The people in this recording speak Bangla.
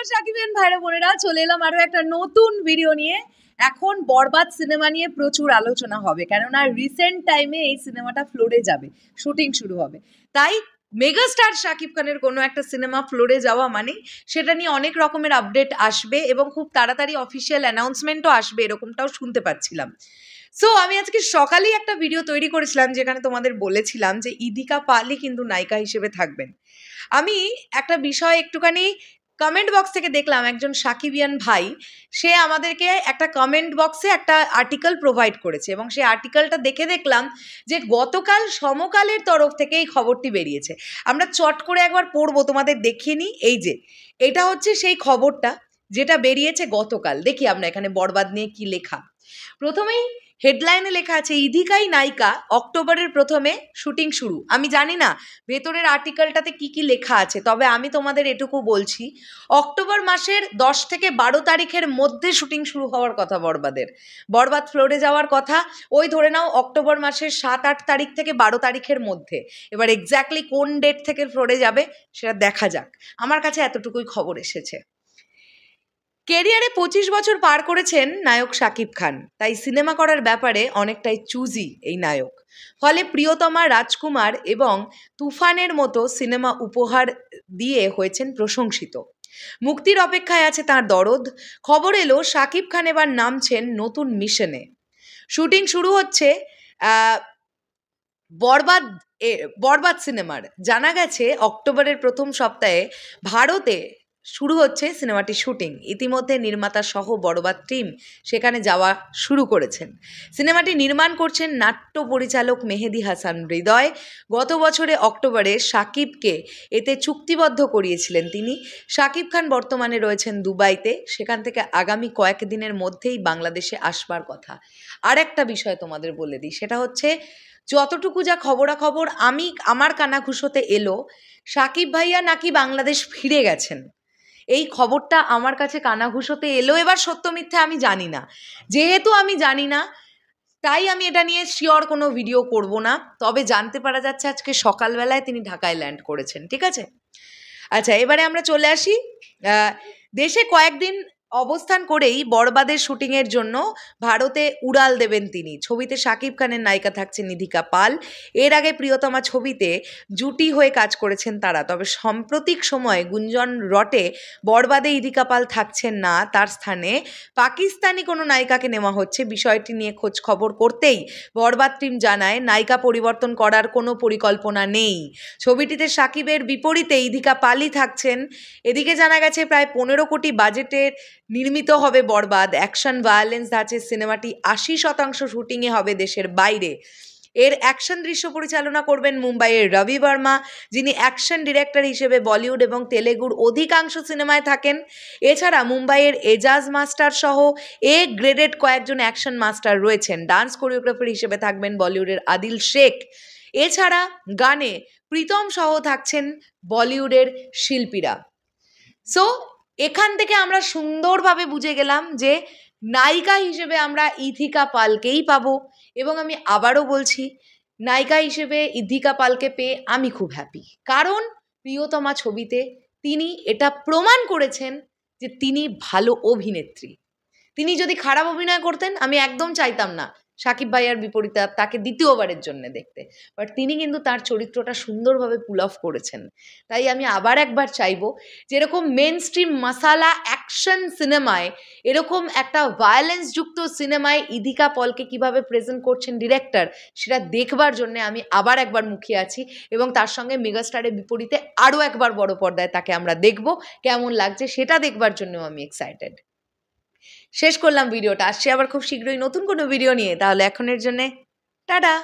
আমার সাকিবিয়ান ভাইরা বোনেরা, চলে এলাম আরো একটা নতুন ভিডিও নিয়ে। এখন বরবাদ সিনেমা নিয়ে প্রচুর আলোচনা হবে, কেননা রিসেন্ট টাইমে এই সিনেমাটা ফ্লোরে যাবে, শুটিং শুরু হবে। তাই মেগাস্টার শাকিব খানের কোনো একটা সিনেমা ফ্লোরে যাওয়া মানে সেটা নিয়ে অনেক রকমের আপডেট আসবে এবং খুব তাড়াতাড়ি অফিসিয়াল অ্যানাউন্সমেন্টও আসবে, এরকমটাও শুনতে পাচ্ছিলাম। সো আমি আজকে সকালেই একটা ভিডিও তৈরি করেছিলাম যেখানে তোমাদের বলেছিলাম যে ইদিকা পালই কিন্তু নায়িকা হিসেবে থাকবেন। আমি একটা বিষয় একটুখানি কমেন্ট বক্স থেকে দেখলাম, একজন সাকিবিয়ান ভাই সে আমাদেরকে একটা কমেন্ট বক্সে একটা আর্টিকেল প্রোভাইড করেছে এবং সেই আর্টিকেলটা দেখে দেখলাম যে গতকাল সমকালের তরফ থেকে এই খবরটি বেরিয়েছে। আমরা চট করে একবার পড়বো, তোমাদের দেখিয়ে নিই। এই যে এটা হচ্ছে সেই খবরটা যেটা বেরিয়েছে গতকাল। দেখি আমরা এখানে বরবাদ নিয়ে কি লেখা। প্রথমেই হেডলাইনে লেখা আছে ইদিকাই নায়িকা, অক্টোবরের প্রথমে শুটিং শুরু। আমি জানি না ভেতরের আর্টিকেলটাতে কি কি লেখা আছে, তবে আমি তোমাদের এটুকু বলছি, অক্টোবর মাসের 10 থেকে 12 তারিখের মধ্যে শুটিং শুরু হওয়ার কথা বরবাদের। বরবাদ ফ্লোরে যাওয়ার কথা ওই ধরে নাও অক্টোবর মাসের 7-8 তারিখ থেকে 12 তারিখের মধ্যে। এবার এক্স্যাক্টলি কোন ডেট থেকে ফ্লোরে যাবে সেটা দেখা যাক। আমার কাছে এতটুকুই খবর এসেছে। কেরিয়ারে 25 বছর পার করেছেন নায়ক শাকিব খান, তাই সিনেমা করার ব্যাপারে অনেকটাই চুজি এই নায়ক। ফলে প্রিয়তমা, রাজকুমার এবং তুফানের মতো সিনেমা উপহার দিয়ে হয়েছেন প্রশংসিত। মুক্তির অপেক্ষায় আছে তার দরদ। খবর এলো শাকিব খান এবার নামছেন নতুন মিশনে। শুটিং শুরু হচ্ছে বরবাদ সিনেমার। জানা গেছে অক্টোবরের প্রথম সপ্তাহে ভারতে শুরু হচ্ছে সিনেমাটির শুটিং। ইতিমধ্যে নির্মাতা সহ বরবাদ টিম সেখানে যাওয়া শুরু করেছেন। সিনেমাটি নির্মাণ করছেন নাট্য পরিচালক মেহেদি হাসান হৃদয়। গত বছরে অক্টোবরে শাকিবকে এতে চুক্তিবদ্ধ করিয়েছিলেন তিনি। শাকিব খান বর্তমানে রয়েছেন দুবাইতে, সেখান থেকে আগামী কয়েকদিনের মধ্যেই বাংলাদেশে আসবার কথা। আর একটা বিষয় তোমাদের বলে দিই, সেটা হচ্ছে যতটুকু যা খবরাখবর আমার কানাঘুষোতে এলো, শাকিব ভাইয়া নাকি বাংলাদেশ ফিরে গেছেন। এই খবরটা আমার কাছে কানাঘুষোতে এলো। এবার সত্য মিথ্যে আমি জানি না, যেহেতু আমি জানি না তাই আমি এটা নিয়ে শিওর কোনো ভিডিও করব না। তবে জানতে পারা যাচ্ছে আজকে সকালবেলায় তিনি ঢাকায় ল্যান্ড করেছেন। ঠিক আছে, আচ্ছা এবারে আমরা চলে আসি। দেশে কয়েকদিন অবস্থান করেই বরবাদের শুটিংয়ের জন্য ভারতে উড়াল দেবেন তিনি। ছবিতে শাকিব খানের নায়িকা থাকছেন ইদিকা পাল। এর আগে প্রিয়তমা ছবিতে জুটি হয়ে কাজ করেছেন তারা। তবে সাম্প্রতিক সময়ে গুঞ্জন রটে বরবাদে ইদিকা পাল থাকছেন না, তার স্থানে পাকিস্তানি কোনো নায়িকাকে নেওয়া হচ্ছে। বিষয়টি নিয়ে খোঁজ খবর করতেই বরবাদ টিম জানায় নায়িকা পরিবর্তন করার কোনো পরিকল্পনা নেই। ছবিটিতে শাকিবের বিপরীতে ইদিকা পালই থাকছেন। এদিকে জানা গেছে প্রায় 15 কোটি বাজেটের নির্মিত হবে বরবাদ। অ্যাকশন ভায়োলেন্স ধাঁচে সিনেমাটি 80% শুটিংয়ে হবে দেশের বাইরে। এর অ্যাকশন দৃশ্য পরিচালনা করবেন মুম্বাইয়ের রবি বর্মা, যিনি অ্যাকশন ডিরেক্টর হিসেবে বলিউড এবং তেলেগুর অধিকাংশ সিনেমায় থাকেন। এছাড়া মুম্বাইয়ের এজাজ মাস্টার সহ গ্রেডেড কয়েকজন অ্যাকশন মাস্টার রয়েছেন। ডান্স কোরিওগ্রাফার হিসেবে থাকবেন বলিউডের আদিল শেখ। এছাড়া গানে প্রীতম সহ থাকছেন বলিউডের শিল্পীরা। সো এখান থেকে আমরা সুন্দরভাবে বুঝে গেলাম যে নায়িকা হিসেবে আমরা ইদিকা পালকেই পাবো। এবং আমি আবারও বলছি, নায়িকা হিসেবে ইদিকা পালকে পেয়ে আমি খুব হ্যাপি, কারণ প্রিয়তমা ছবিতে তিনি এটা প্রমাণ করেছেন যে তিনি ভালো অভিনেত্রী। তিনি যদি খারাপ অভিনয় করতেন আমি একদম চাইতাম না শাকিব ভাইয়ার বিপরীতে তাকে দ্বিতীয়বারের জন্য দেখতে, বাট তিনি কিন্তু তার চরিত্রটা সুন্দরভাবে পুল অফ করেছেন। তাই আমি আবার একবার চাইবো, যেরকম মেন স্ট্রিম মশালা অ্যাকশন সিনেমায়, এরকম একটা ভায়োলেন্সযুক্ত সিনেমায় ইদিকা পলকে কিভাবে প্রেজেন্ট করছেন ডিরেক্টর, সেটা দেখবার জন্য আমি আবার একবার মুখিয়ে আছি। এবং তার সঙ্গে মেগাস্টারের বিপরীতে আরও একবার বড় পর্দায় তাকে আমরা দেখব, কেমন লাগছে সেটা দেখবার জন্যও আমি এক্সাইটেড। শেষ করলাম ভিডিওটা, আসছি আবার খুব শীঘ্রই নতুন কোনো ভিডিও নিয়ে। তাহলে এখনের জন্যে টাটা।